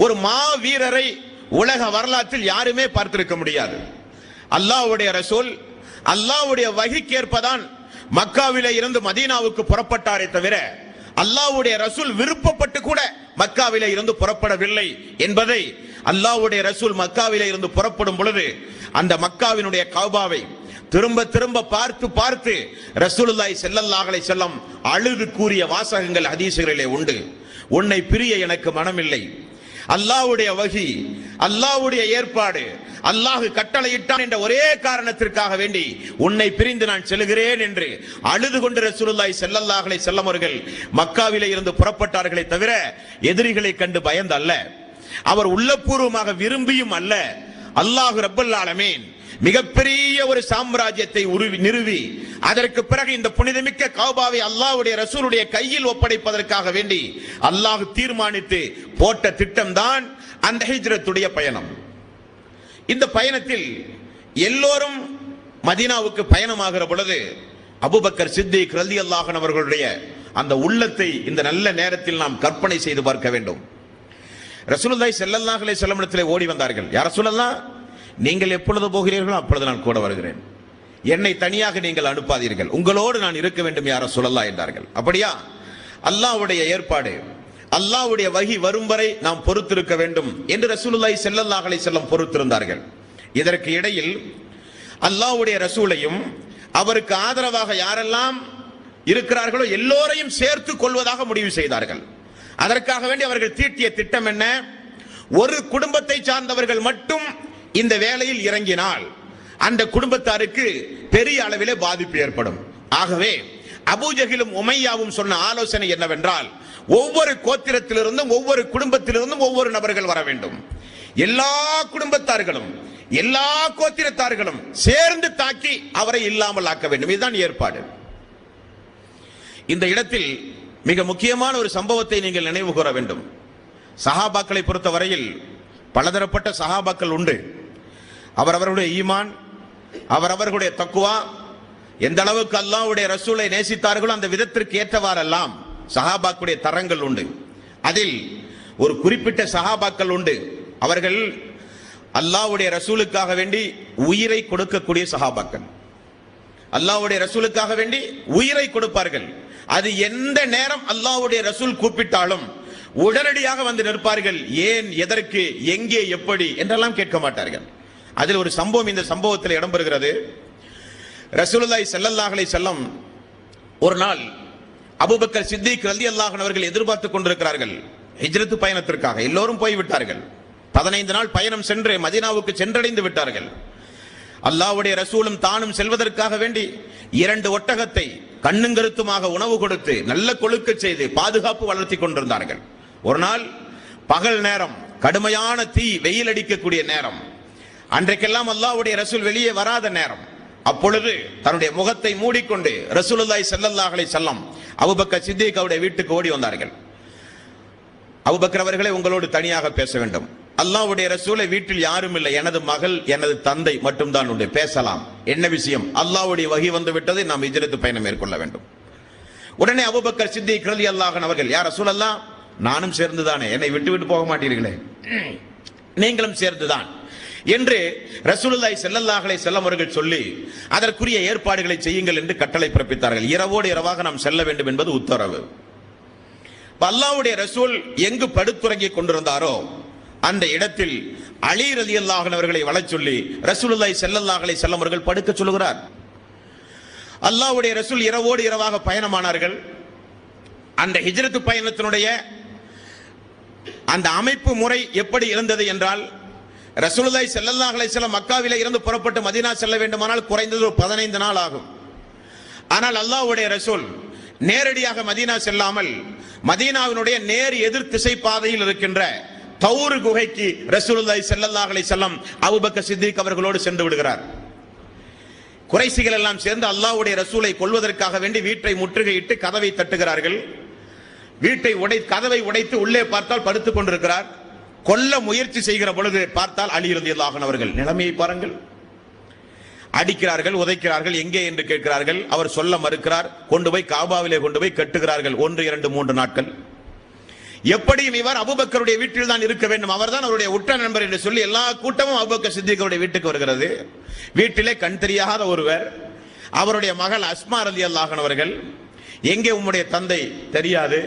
ஒரு மாவீரரை உலக வரலாற்றில் யாருமே பார்த்திருக்க முடியாது. அல்லாஹ்வுடைய ரசூல் அல்லாஹ்வுடைய வஹிக்கேற்பதான் மக்காவிலே இருந்து மதீனாவுக்கு புறப்பட்டாரே தவிர அல்லாஹ்வுடைய ரசூல் விருப்பப்பட்டு கூட மக்காவிலே இருந்து புறப்படவில்லை என்பதை அல்லாஹ்வுடைய ரசூல் மக்காவிலே இருந்து புறப்படும் பொழுது அந்த மக்காவினுடைய கஅபாவை திரும்ப திரும்ப பார்த்து பார்த்து ரசூலுல்லாஹி ஸல்லல்லாஹு அலைஹி வஸல்லம் அழுது கூறிய வாசகங்கள் ஹதீஸ்களிலே உண்டு. உன்னை பிரிய எனக்கு மனமில்லை, அல்லாஹ்வுடைய வஹி, அல்லாஹ்வுடைய ஏற்பாடு, அல்லாஹ் கட்டளையிட்டான் என்ற ஒரே காரணத்திற்காக வேண்டி உன்னை பிரிந்து நான் செல்கிறேன் என்று அழுது கொண்டு ரசூலுல்லாஹி ஸல்லல்லாஹு அலைஹி வஸல்லம் அவர்கள் மக்காவிலே இருந்து புறப்பட்டார்களே தவிர எதிரிகளை கண்டு பயந்து அல்ல, அவர் உள்ளபூர்வமாக விரும்பியும் அல்ல. அல்லாஹ் ரப்பல் ஆலமீன் மிகப்பெரிய ஒரு சாம்ராஜ்யத்தை நிறுவி அதற்கு பிறகு இந்த புனிதமிக்க கஅபாவை அல்லாஹ்வுடைய ரசூலுடைய கையில் ஒப்படைப்பதற்காக வேண்டி அல்லாஹ் தீர்மானித்து போட்ட திட்டம் தான் அந்த ஹிஜ்ரத்துடைய பயணம். இந்த பயணத்தில் எல்லோரும் மதீனாவுக்கு பயணமாகிற பொழுது அபூபக்கர் சித்திக் ரலியல்லாஹு அன்ஹு அவர்களுடைய அந்த உள்ளத்தை இந்த நல்ல நேரத்தில் நாம் கற்பனை செய்து பார்க்க வேண்டும். ரசூலுல்லாஹி ஸல்லல்லாஹு அலைஹி வஸல்லம் இடத்திலே ஓடி வந்தார்கள். யா ரசூலல்லாஹ், நீங்கள் எப்பொழுது போகிறீர்களோ அப்பொழுது நான் கூட வருகிறேன், என்னை தனியாக நீங்கள் அனுப்பாதீர்கள், உங்களோடு நான் இருக்க வேண்டும் யா ரசூலல்லாஹ் என்றார்கள். அப்படியா? அல்லாஹ்வுடைய ஏற்பாடு, அல்லாஹ்வுடைய வஹி வரும் வரை நாம் பொறுத்திருக்க வேண்டும் என்று ரசூலுல்லாஹி ஸல்லல்லாஹு அலைஹி வஸல்லம் பொறுத்திருந்தார்கள். இதற்கு இடையில் அல்லாஹ்வுடைய ரசூலையும் அவருக்கு ஆதரவாக யாரெல்லாம் இருக்கிறார்களோ எல்லோரையும் சேர்த்து கொள்வதாக முடிவு செய்தார்கள். அதற்காக வேண்டி அவர்கள் தீட்டிய திட்டம் என்ன? ஒரு குடும்பத்தை சார்ந்தவர்கள் மட்டும் இந்த வேளையில் இறங்கினால் அந்த குடும்பத்தாருக்கு பெரிய அளவிலே பாதிப்பு ஏற்படும். ஆகவே அபூஜஹிலும் உமையாவும் சொன்ன ஆலோசனை என்னவென்றால், ஒவ்வொரு கோத்திரத்திலிருந்தும் ஒவ்வொரு குடும்பத்திலிருந்தும் ஒவ்வொரு நபர்கள் வர வேண்டும். எல்லா குடும்பத்தார்களும் எல்லா கோத்திரத்தார்களும் சேர்ந்து தாக்கி அவரை இல்லாமல் ஆக்க வேண்டும். இதுதான் ஏற்பாடு. இந்த இடத்தில் மிக முக்கியமான ஒரு சம்பவத்தை நீங்கள் நினைவு கூற வேண்டும். சஹாபாக்களை பொறுத்த வரையில் பலதரப்பட்ட சஹாபாக்கள் உண்டு. அவரவர்களுடைய ஈமான், அவரவர்களுடைய தக்குவா, எந்த அளவுக்கு அல்லாஹ்வுடைய ரசூலை நேசித்தார்களோ அந்த விதத்திற்கு ஏற்றவாறெல்லாம் சஹாபாக்களுடைய தரங்கள் உண்டு. அதில் ஒரு குறிப்பிட்ட சஹாபாக்கள் உண்டு, அவர்கள் அல்லாஹ்வுடைய ரசூலுக்காக வேண்டி உயிரை கொடுக்கக்கூடிய சஹாபாக்கள். அல்லாஹ்வுடைய ரசூலுக்காக வேண்டி உயிரை கொடுப்பார்கள். அது எந்த நேரம் அல்லாஹ்வுடைய ரசூல் கூப்பிட்டாலும் உடனடியாக வந்து நிற்பார்கள். ஏன், எதற்கு, எங்கே, எப்படி என்றெல்லாம் கேட்க மாட்டார்கள். அதில் ஒரு சம்பவம் இந்த சம்பவத்தில் இடம்பெறுகிறது. ரசூலுல்லாஹி ஸல்லல்லாஹு அலைஹி வஸல்லம் ஒரு நாள் அபூபக்கர் சித்திக் ரலியல்லாஹு அன்ஹு அவர்கள் எதிர்பார்த்துக் கொண்டிருக்கிறார்கள். ஹிஜ்ரத் பயணத்திற்காக எல்லோரும் போய்விட்டார்கள். 15 நாள் பயணம் சென்று மதீனாவுக்கு சென்றடைந்து விட்டார்கள். அல்லாஹ்வுடைய ரசூலும் தானும் செல்வதற்காக வேண்டி 2 ஒட்டகத்தை கண்ணுங்கருத்துமாக உணவு கொடுத்து நல்ல கொழுக்க செய்து பாதுகாப்பு வளர்த்தி கொண்டிருந்தார்கள். ஒரு நாள் பகல் நேரம், கடுமையான தீ, வெயில் அடிக்கக்கூடிய நேரம், அன்றைக்கெல்லாம் அல்லாஹ்வுடைய ரசூல் வெளியே வராத நேரம். அப்பொழுது தன்னுடைய முகத்தை மூடிக்கொண்டு ரசூலுல்லாஹி ஸல்லல்லாஹு அலைஹி வஸல்லம் அபூபக்கர் சித்திக் அவருடைய வீட்டுக்கு ஓடி வந்தார்கள். அபூபக்கர் அவர்களே, உங்களோடு தனியாக பேச வேண்டும். அல்லாஹ்வுடைய ரசூலை வீட்டில் யாரும் இல்லை, எனது மகள், எனது தந்தை மட்டும்தான் உண்டு, பேசலாம். என்ன விஷயம்? அல்லாஹ்வுடைய வஹி வந்து விட்டது, நாம் ஹிஜ்ரத் பயணம் மேற்கொள்ள வேண்டும். உடனே அபூபக்கர் சித்திக் ரலியல்லாஹு அன்ஹு அவர்கள், யா ரசூலல்லாஹ், நானும் சேர்ந்துதானே, என்னை விட்டு விட்டு போக மாட்டீர்களே, நீங்களும் சேர்ந்துதான் என்று ரசூலுல்லாஹி ஸல்லல்லாஹு அலைஹி வஸல்லம் அவர்கள் சொல்லி அதற்குரிய ஏற்பாடுகளை செய்யுங்கள் என்று கட்டளை பிறப்பித்தார்கள். இரவோடு இரவாக நாம் செல்ல வேண்டும் என்பது உத்தரவு. அல்லாஹ்வுடைய ரசூல் எங்கு படுத்துறங்கி கொண்டிருந்தாரோ அந்த இடத்தில் அலி ரலியல்லாஹு அன்ஹு அவர்களை வளச் சொல்லி ரசூலுல்லாஹி ஸல்லல்லாஹு அலைஹி வஸல்லம் அவர்கள் படுக்க சொல்கிறார். அல்லாஹ்வுடைய ரசூல் இரவோடு இரவாக பயணமானார்கள். அந்த ஹிஜ்ரத் பயணத்தினுடைய அந்த அமைப்பு முறை எப்படி இருந்தது என்றால், ரசூலுல்லாஹி ஸல்லல்லாஹு அலைஹி வஸல்லம் மக்காவிலே இருந்து புறப்பட்டு மதீனா செல்ல வேண்டுமானால் குறைந்தது 15 நாள் ஆகும். ஆனால் அல்லாஹ்வுடைய ரசூல் நேரடியாக மதீனா செல்லாமல் மதீனாவினுடைய நேர் எதிர் திசை பாதையில் இருக்கின்ற தௌர் குகைக்கு ரசூலுல்லாஹி ஸல்லல்லாஹு அலைஹி வஸல்லம் அபூபக்கர் சித்திக் அவர்களோடு சென்று விடுகிறார். குறைஷிகள் எல்லாம் சேர்ந்து அல்லாஹ்வுடைய ரசூலை கொல்வதற்காக வேண்டி வீட்டை முற்றுகையிட்டு கதவை தட்டுகிறார்கள். கதவை உடைத்து உள்ளே பார்த்தால் படுத்துக் கொண்டிருக்கிறார். கொல்ல முயற்சி செய்கிற பொழுது பார்த்தால் அலி ரலியல்லாஹு அன்ஹு அவர்கள். நிலைமையை பாருங்கள். அடிக்கிறார்கள், உதைக்கிறார்கள். எங்கே என்று கேட்கிறார்கள். அவர் சொல்ல மறுக்கிறார். கொண்டு போய் காபாவிலே கொண்டு போய் கட்டுகிறார்கள். 1, 2, 3 நாட்கள். எப்படியும் இவர் அபூபக்கருடைய வீட்டில் தான் இருக்க வேண்டும், அவர்தான் அவருடைய உற்ற நண்பர் என்று சொல்லி எல்லா கூட்டமும் அபூபக்கர் சித்திக்குடைய வீட்டுக்கு வருகிறது. வீட்டிலே கண் தெரியாத ஒருவர், அவருடைய மகள் அஸ்மா ரலியல்லாஹு அன்ஹா அவர்கள். எங்கே உம்முடைய தந்தை? தெரியாது.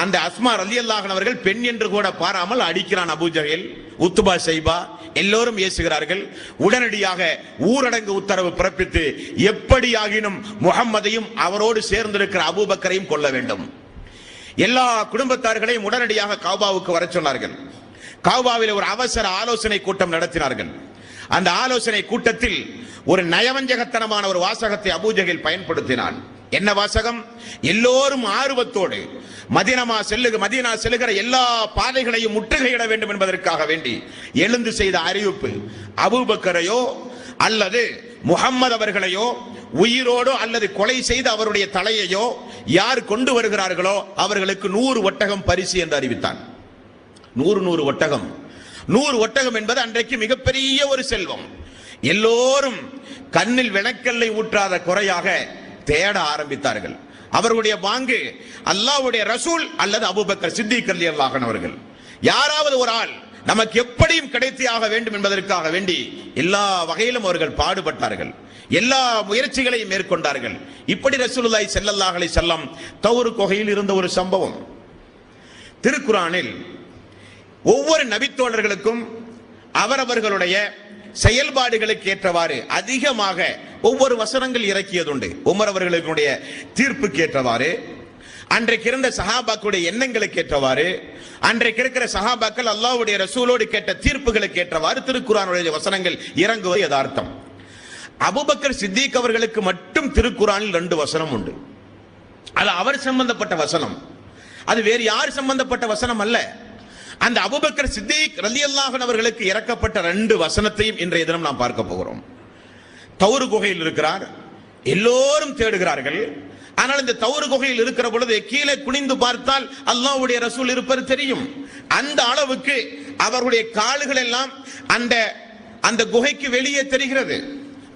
அந்த அஸ்மா ரலியல்லாஹு அன்ஹா அவர்கள் பெண் என்று கூட பாராமல் அடிக்கிறான் அபூ ஜஹல், உத்பா, ஷைபா எல்லோரும் ஏசுகிறார்கள். உடனடியாக ஊரடங்கு உத்தரவு பிறப்பித்து எப்படியாகினும் முஹம்மதையும் அவரோடு சேர்ந்திருக்கிற அபூபக்கரையும் கொல்ல வேண்டும். எல்லா குடும்பத்தார்களையும் உடனடியாக கௌபாவுக்கு வர சொன்னார்கள். கௌபாவில் ஒரு அவசர ஆலோசனை கூட்டம் நடத்தினார்கள். அந்த ஆலோசனை கூட்டத்தில் ஒரு நயவஞ்சகத்தனமான ஒரு வாசகத்தை அபூ ஜஹல் பயன்படுத்தினான். என்ன வாசகம்? எல்லோரும் ஆர்வத்தோடு மதீனா செல்லுகிற எல்லா பாதைகளையும் முற்றுகையிட வேண்டும் என்பதற்காக வேண்டி எழுந்து செய்த அறிவிப்பு, அபூபக்கரையோ அல்லது முஹம்மது அவர்களையோ உயிரோடோ அல்லது கொலை செய்து அவருடைய தலையையோ யார் கொண்டு வருகிறார்களோ அவர்களுக்கு 100 ஒட்டகம் பரிசு என்று அறிவித்தான். 100 ஒட்டகம். 100 ஒட்டகம் என்பது அன்றைக்கு மிகப்பெரிய ஒரு செல்வம். எல்லோரும் கண்ணில் விளக்கல்லை ஊற்றாத குறையாக தேட ஆரம்பித்தார்கள். அவர்களுடைய பாங்கு அல்லாஹ்வுடைய ரசூல் அல்லது அபூபக்கர் சித்திக் ரலியல்லாஹு அன்ஹு அவர்கள், யாராவது ஒரு ஆள் நமக்கு எப்படியும் கிடைத்தே ஆக வேண்டும் என்பதற்காக வேண்டி எல்லா வகையிலும் அவர்கள் பாடுபட்டார்கள், எல்லா முயற்சிகளையும் மேற்கொண்டார்கள். இப்படி ரசூலுல்லாஹி ஸல்லல்லாஹு அலைஹி வஸல்லம் தௌர் குகையில் இருந்த ஒரு சம்பவம். திருக்குர்ஆனில் ஒவ்வொரு நபித்தோழர்களுக்கும் அவரவர்களுடைய செயல்பாடுகளுக்கு ஏற்றவாறு அதிகமாக ஒவ்வொரு வசனங்கள் இறக்கியதுண்டு. உமர் அவர்களுடைய தீர்ப்புக்கு ஏற்றவாறு, அன்றைக்கு இருந்த சஹாபாக்களுடைய எண்ணங்களுக்கு ஏற்றவாறு, அன்றைக்கு இருக்கிற சஹாபாக்கள் அல்லாஹ்வுடைய ரசூலோடு கேட்ட தீர்ப்புகளுக்கு ஏற்றவாறு திருக்குர்ஆனுடைய வசனங்கள் இறங்குவது யதார்த்தம். அபூபக்கர் சித்திக் அவர்களுக்கு மட்டும் திருக்குர்ஆனில் 2 வசனம் உண்டு. அது அவர் சம்பந்தப்பட்ட வசனம், அது வேறு யார் சம்பந்தப்பட்ட வசனம் அல்ல. அந்த அபூபக்கர் சித்திக் ரலியல்லாஹு அன்ஹு அவர்களுக்கு இறக்கப்பட்ட 2 வசனத்தையும் இன்றைய தினம் நாம் பார்க்க போகிறோம். தௌர் குகையில் இருக்கிறார், எல்லோரும் தேடுகிறார்கள். ஆனால் இந்த தௌர் குகையில் இருக்கிற பொழுது கீழே குனிந்து பார்த்தால் அல்லாஹ்வுடைய ரசூல் இருப்பது தெரியும். அந்த அளவுக்கு அவருடைய கால்கள் எல்லாம் அந்த குகைக்கு வெளியே தெரிகிறது.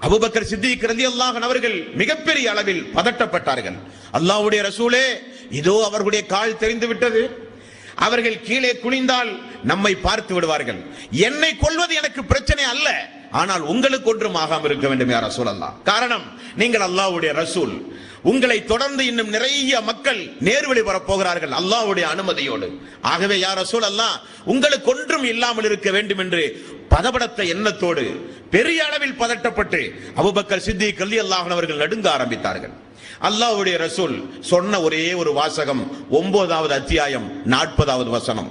அபூபக்கர் சித்திக் ரலியல்லாஹு அன்ஹு அவர்கள் மிகப்பெரிய அளவில் பதட்டப்பட்டார்கள். அல்லாஹ்வுடைய ரசூலே, இதோ அவர்களுடைய கால் தெரிந்து விட்டது, அவர்கள் கீழே குனிந்தால் நம்மை பார்த்து விடுவார்கள், என்னை கொல்வது எனக்கு பிரச்சனை அல்ல, ஆனால் உங்களுக்கு ஒன்றும் ஆகாமல் இருக்க வேண்டும் யா ரசூலல்லாஹ். காரணம், நீங்கள் அல்லாஹ்வுடைய ரசூல், உங்களை தொடர்ந்து இன்னும் நிறைய மக்கள் நேர்வழி வரப்போகிறார்கள் அல்லாஹ்வுடைய அனுமதியோடு. ஆகவே யா ரசூலல்லாஹ், உங்களுக்கு ஒன்றும் இல்லாமல் இருக்க வேண்டும் என்று பதபடத்த எண்ணத்தோடு பெரிய அளவில் பதட்டப்பட்டு அபூபக்கர் சித்திக் ரலியல்லாஹு அன்ஹு அவர்கள் நடுங்க ஆரம்பித்தார்கள். அல்லாஹ்வுடைய ரசூல் சொன்ன ஒரே ஒரு வாசகம் 9வது அத்தியாயம் 40வது வசனம்,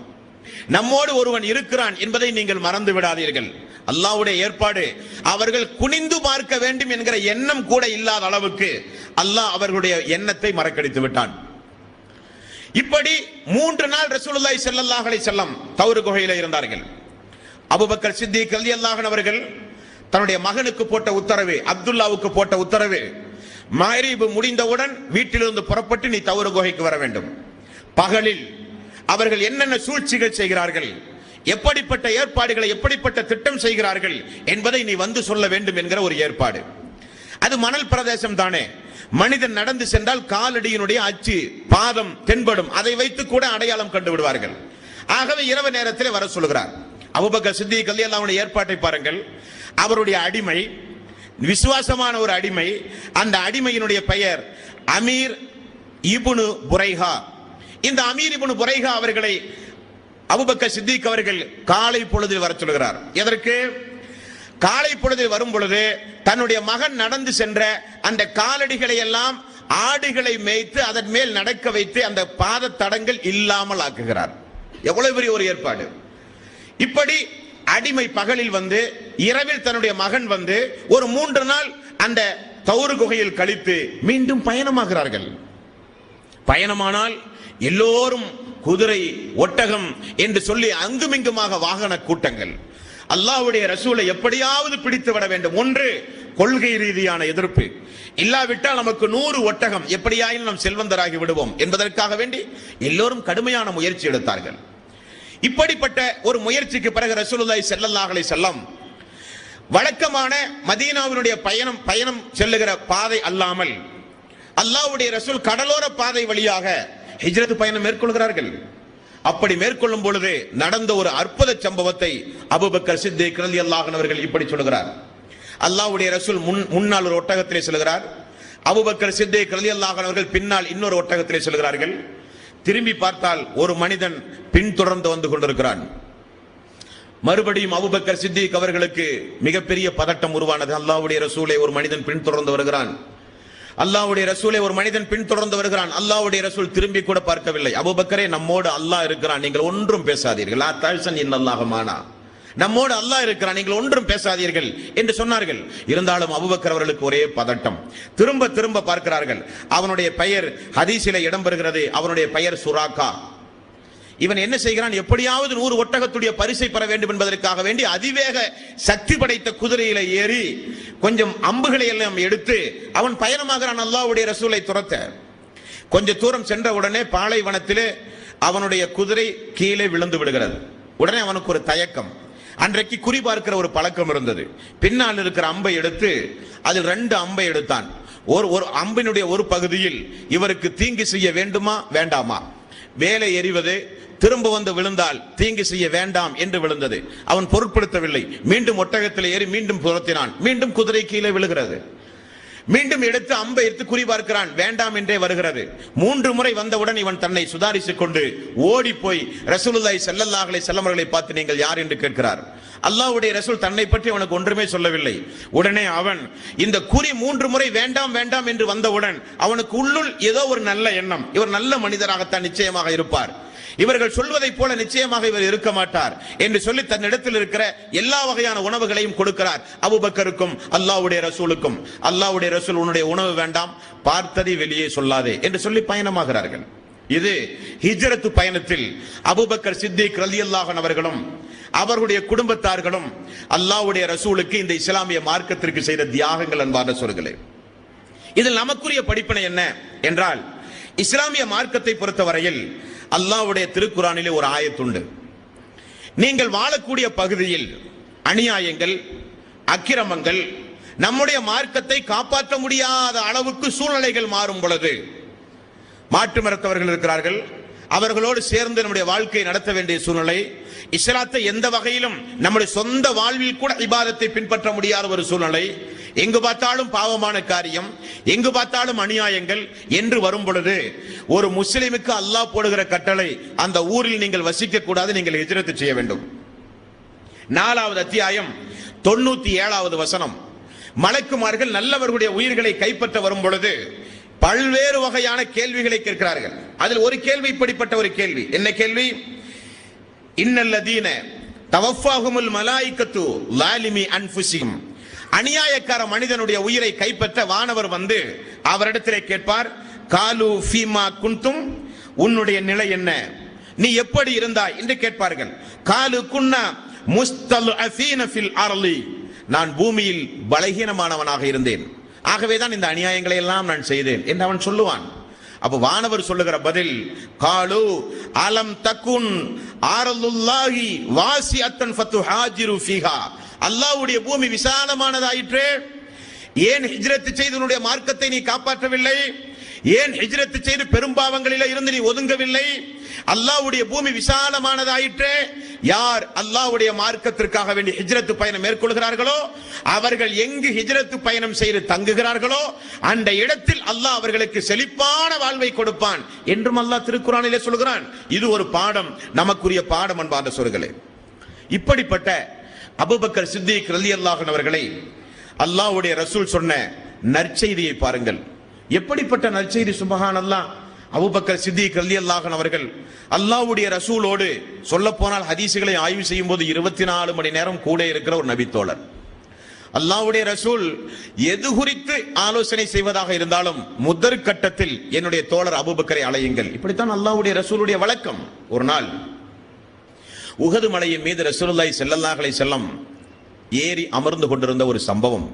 நம்மோடு ஒருவன் இருக்கிறான் என்பதை நீங்கள் மறந்து விடாதீர்கள். அல்லாஹ்வுடைய ஏற்பாடு, அவர்கள் குனிந்து பார்க்க வேண்டும் என்கிற எண்ணம் கூட இல்லாத அளவுக்கு அல்லாஹ் அவர்களுடைய எண்ணத்தை மறக்கடித்து விட்டான். இப்படி 3 நாள் ரசூலுல்லாஹி ஸல்லல்லாஹு அலைஹி வஸல்லம் தௌர் குகையிலே இருந்தார்கள். அபூபக்கர் சித்திக் ரலியல்லாஹு அன்ஹு அவர்கள் தன்னுடைய மகனுக்கு போட்ட உத்தரவு, அப்துல்லாவுக்கு போட்ட உத்தரவு, மக்ரிப் முடிந்தவுடன் வீட்டிலிருந்து புறப்பட்டு நீ தௌர் குகைக்கு வர வேண்டும். பகலில் அவர்கள் என்னென்ன சூழ்ச்சிகள் செய்கிறார்கள், எப்படிப்பட்ட ஏற்பாடுகளை, எப்படிப்பட்ட திட்டம் செய்கிறார்கள் என்பதை நீ வந்து சொல்ல வேண்டும் என்கிற ஒரு ஏற்பாடு. அது மணல் பிரதேசம் தானே, மனிதன் நடந்து சென்றால் காலடியினுடைய அச்சு பாதம் தென்படும், அதை வைத்து கூட அடையாளம் கண்டு விடுவார்கள். ஆகவே இரவு நேரத்தில் வர சொல்கிறார். அபூபக்கர் சித்திக் ரலியல்லாஹு அன்ஹு ஏற்பாட்டை பாருங்கள். அவருடைய அடிமை, விசுவாசமான ஒரு அடிமை, அந்த அடிமையினுடைய பெயர் அமீர் இப்னு புரைஹா. இந்த அமீர் இப்னு புரைஹா அவர்களை அபூபக்கர் சித்திக் அவர்கள் காலை பொழுதில் வர சொல்கிறார். எதற்கு? காலை பொழுதில் வரும் பொழுது தன்னுடைய மகன் நடந்து சென்ற அந்த காலடிகளை எல்லாம் ஆடுகளை மேய்த்து அதன் மேல் நடக்க வைத்து அந்த பாத தடங்கள் இல்லாமல் ஆக்குகிறார். எவ்வளவு பெரிய ஒரு ஏற்பாடு! இப்படி அடிமை பகலில் வந்து, இரவில் தன்னுடைய மகன் வந்து ஒரு 3 நாள் அந்த தௌர் குகையில் கழித்து மீண்டும் பயணமாகிறார்கள். பயணமானால் எல்லோரும் குதிரை, ஒட்டகம் என்று சொல்லி அங்குமிங்குமாக வாகன கூட்டங்கள். அல்லாஹ்வுடைய ரசூலை எப்படியாவது பிடித்து விட வேண்டும். ஒன்று கொள்கை ரீதியான எதிர்ப்பு, இல்லாவிட்டால் நமக்கு 100 ஒட்டகம், எப்படியாயினும் நாம் செல்வந்தராகி விடுவோம் என்பதற்காக வேண்டி எல்லோரும் கடுமையான முயற்சி எடுத்தார்கள். இப்படிப்பட்ட ஒரு முயற்சிக்கு பிறகு ரசூலுல்லாஹி ஸல்லல்லாஹு அலைஹி வஸல்லம் வழக்கமான மதீனாவினுடைய பயணம் செல்லுகிற பாதை அல்லாமல் அல்லாஹ்வுடைய ரசூல் கடலோர பாதை வழியாக ஹிஜ்ரத் பயணம் மேற்கொள்கிறார்கள். அப்படி மேற்கொள்ளும் பொழுது நடந்த ஒரு அற்புத சம்பவத்தை அபூபக்கர் சித்திக் ரலியல்லாஹு அன்ஹு அவர்கள் இப்படி சொல்கிறார். அல்லாஹ்வுடைய ரசூல் முன்னால் ஒரு ஒட்டகத்திலே செல்கிறார். அபூபக்கர் சித்திக் ரலியல்லாஹு அன்ஹு அவர்கள் பின்னால் இன்னொரு ஒட்டகத்திலே செல்கிறார்கள். திரும்பி பார்த்தால் ஒரு மனிதன் பின்தொடர்ந்து வந்து கொண்டிருக்கிறான். மறுபடியும் அபூபக்கர் சித்திக் அவர்களுக்கு மிகப்பெரிய பதட்டம் உருவானது. அல்லாஹ்வுடைய ரசூலை ஒரு மனிதன் பின்தொடர்ந்து வருகிறான். அல்லாஹ்வுடைய ரசூலை ஒரு மனிதன் பின்தொடர்ந்து வருகிறான். அல்லாஹ்வுடைய ரசூல் திரும்பி கூட பார்க்கவில்லை. அபூபக்கரே, நம்மோடு அல்லாஹ் இருக்கிறான், நீங்கள் ஒன்றும் பேசாதீர்கள். லா தஹ்சன் இன்னல்லாஹ மானா, நம்மோடு அல்லாஹ் இருக்கிறான், நீங்கள் ஒன்றும் பேசாதீர்கள் என்று சொன்னார்கள். இருந்தாலும் அபூபக்கர் அவர்களுக்கு ஒரே பதட்டம். திரும்ப திரும்ப பார்க்கிறார்கள். அவனுடைய பெயர் ஹதீஸிலே இடம்பெறுகிறது. அவனுடைய பெயர் சுராக்கா. இவன் என்ன செய்கிறான்? எப்படியாவது 100 ஒட்டகத்துடைய பரிசை பெற வேண்டும் என்பதற்காக வேண்டி அதிவேக சக்தி படைத்த குதிரையில ஏறி கொஞ்சம் அம்புகளை எல்லாம் எடுத்து அவன் பயணமாகிறான் அல்லாஹ்வுடைய ரசூலை துரத்த. கொஞ்ச தூரம் சென்ற உடனே பாலைவனத்திலே அவனுடைய குதிரை கீழே விழுந்து விடுகிறது. உடனே அவனுக்கு ஒரு தயக்கம். அன்றைக்கு குறி பார்க்கிற ஒரு பழக்கம் இருந்தது. பின்னால் இருக்கிற அம்பை எடுத்து அதில் 2 அம்பை எடுத்தான். ஒரு அம்பினுடைய ஒரு பகுதியில் இவருக்கு தீங்கு செய்ய வேண்டுமா வேண்டாமா, வேலை எறிவது, திரும்ப வந்து விழுந்தால் தீங்கு செய்ய வேண்டாம் என்று விழுந்தது. அவன் பொருட்படுத்தவில்லை. மீண்டும் ஒட்டகத்தில் ஏறி மீண்டும் புறத்தினான். மீண்டும் குதிரை கீழே விழுகிறது. மீண்டும் எடுத்து அம்பை எடுத்து குறி பார்க்கிறான். வேண்டாம் என்றே வருகிறது. 3 முறை வந்தவுடன் இவன் தன்னை சுதாரித்துக் கொண்டு ஓடி போய் ரசூலுல்லாஹி ஸல்லல்லாஹு அலைஹி வஸல்லம் அவர்களை பார்த்து நீங்கள் யார் என்று கேட்கிறார். அல்லாஹ்வுடைய ரசூல் தன்னை பற்றி அவனுக்கு ஒன்றுமே சொல்லவில்லை. உடனே அவன் இந்த குறி 3 முறை வேண்டாம் வேண்டாம் என்று வந்தவுடன் அவனுக்கு உள்ளுள் ஏதோ ஒரு நல்ல எண்ணம், இவர் நல்ல மனிதராகத்தான் நிச்சயமாக இருப்பார், இவர்கள் சொல்வதை போல நிச்சயமாக இவர் இருக்க மாட்டார் என்று சொல்லி தன்னிடத்தில் இருக்கிற எல்லா வகையான உணவுகளையும் கொடுக்கிறார் அபூபக்கருக்கும் அல்லாஹ்வுடைய ரசூலுக்கும். அல்லாஹ்வுடைய ரசூல், உன்னுடைய உணவு வேண்டாம், பார்த்ததை வெளியே சொல்லாதே என்று சொல்லி பயணமாகிறார்கள். இது ஹிஜ்ரத் பயணத்தில் அபூபக்கர் சித்திக் ரலியல்லாஹு அன்ஹு அவர்களும் அவர்களுடைய குடும்பத்தார்களும் அல்லாஹ்வுடைய ரசூலுக்கு இந்த இஸ்லாமிய மார்க்கத்திற்கு செய்த தியாகங்கள் அன்பார்ந்த சகோதரர்களே. இதில் நமக்குரிய படிப்பினை என்ன என்றால், இஸ்லாமிய மார்க்கத்தை பொறுத்தவரையில் அல்லாஹ்வுடைய திருக்குரானிலே ஒரு ஆயத்துண்டு. நீங்கள் வாழக்கூடிய பகுதியில் அநியாயங்கள், அக்கிரமங்கள், நம்முடைய மார்க்கத்தை காப்பாற்ற முடியாத அளவுக்கு சூழ்நிலைகள் மாறும் பொழுது, மாற்று மதத்தவர்கள் இருக்கிறார்கள், அவர்களோடு சேர்ந்து நம்முடைய வாழ்க்கையை நடத்த வேண்டிய சூழ்நிலை, இஸ்லாத்தை எந்த வகையிலும் நம்முடைய சொந்த வாழ்வில் கூட இபாதத்தை பின்பற்ற முடியாத ஒரு சூழ்நிலை, எங்கு பார்த்தாலும் பாவமான காரியம், எங்கு பார்த்தாலும் அநியாயங்கள் என்று வரும் பொழுது ஒரு முஸ்லிமுக்கு அல்லாஹ் போடுகிற கட்டளை, அந்த ஊரில் நீங்கள் வசிக்க கூடாது, நீங்கள் ஹிஜ்ரத் செய்ய வேண்டும். 4வது அத்தியாயம் 97வது வசனம். மலக்குமார்கள் நல்லவர்களுடைய உயிர்களை கைப்பற்ற வரும் பொழுது பல்வேறு வகையான கேள்விகளை கேட்கிறார்கள். அதில் ஒரு கேள்வி இப்படிப்பட்ட ஒரு கேள்வி. என்ன கேள்வி? இன்னல்லதீன தவஃபாஹுமுல் மலாயிகத்து லாலிமி அன்ஃபுஸிஹிம். அநியாயக்கார மனிதனுடைய உயிரை கைப்பற்ற வானவர் வந்து அவரிடத்திலே கேட்பார், காலு ஃபீமா குன்தும், உன்னுடைய நிலை என்ன, நீ எப்படி இருந்தாய் என்று கேட்பார்கள். காலு குன்னா முஸ்தல்அஃபீன ஃபில் அர்லி, நான் பூமியில் பலகீனமானவனாக இருந்தேன், ஆகவேதான் இந்த அநியாயங்களை எல்லாம் நான் செய்தேன் என்று அவன் சொல்லுவான். அப்ப வானவர் சொல்லுகிற பதில், காலு அலம் தகுன் ஆரலுல்லாஹி வாசிஅத்தன் ஃபதுஹாஜிரு ஃபீஹா, அல்லாஹ்வுடைய பூமி விசாலமானதாயிற்று, ஏன் ஹிஜ்ரத் செய்து உன்னுடைய மார்க்கத்தை நீ காப்பாற்றவில்லை? ஏன் ஹிஜ்ரத் செய்து பெரும்பாவங்களிலே இருந்து நீ ஒதுங்கவில்லை? அல்லாஹ்வுடைய பூமி விசாலமானதாயிற்று. யார் அல்லாஹ்வுடைய மார்க்கத்திற்காக வேண்டி ஹிஜ்ரத் பயணம் மேற்கொள்கிறார்களோ, அவர்கள் எங்கு ஹிஜ்ரத் பயணம் செய்து தங்குகிறார்களோ அந்த இடத்தில் அல்லாஹ் அவர்களுக்கு செழிப்பான வாழ்வை கொடுப்பான் என்றும் அல்லாஹ் திருக்குர்ஆனிலே சொல்கிறான். இது ஒரு பாடம், நமக்குரிய பாடம் அன்பார்ந்த சகோதரர்களே. இப்படிப்பட்ட அபூபக்கர் சித்திக் ரலியல்லாஹு அன்ஹு அவர்களை அல்லாஹ்வுடைய ரசூல் சொன்ன நற்செய்தியை பாருங்கள். எப்படிப்பட்ட நற்செய்தி! சுப்ஹானல்லாஹ். அபூபக்கர் சித்திக் ரலியல்லாஹு அன்ஹு அவர்கள் அல்லாஹ்வுடைய ரசூலோடு சொல்ல போனால் ஹதீசுகளை ஆய்வு செய்யும் போது 24 மணி நேரம் கூட இருக்கிற ஒரு நபித்தோழர். அல்லாஹ்வுடைய ரசூல் எது குறித்து ஆலோசனை செய்வதாக இருந்தாலும் முதற் கட்டத்தில் என்னுடைய தோழர் அபூபக்கரை அழையுங்கள், இப்படித்தான் அல்லாஹ்வுடைய ரசூலுடைய வழக்கம். ஒரு நாள் உஹது மலையின் மீது ரசூலுல்லாஹி ஸல்லல்லாஹு அலைஹி வஸல்லம் ஏறி அமர்ந்து கொண்டிருந்த ஒரு சம்பவம்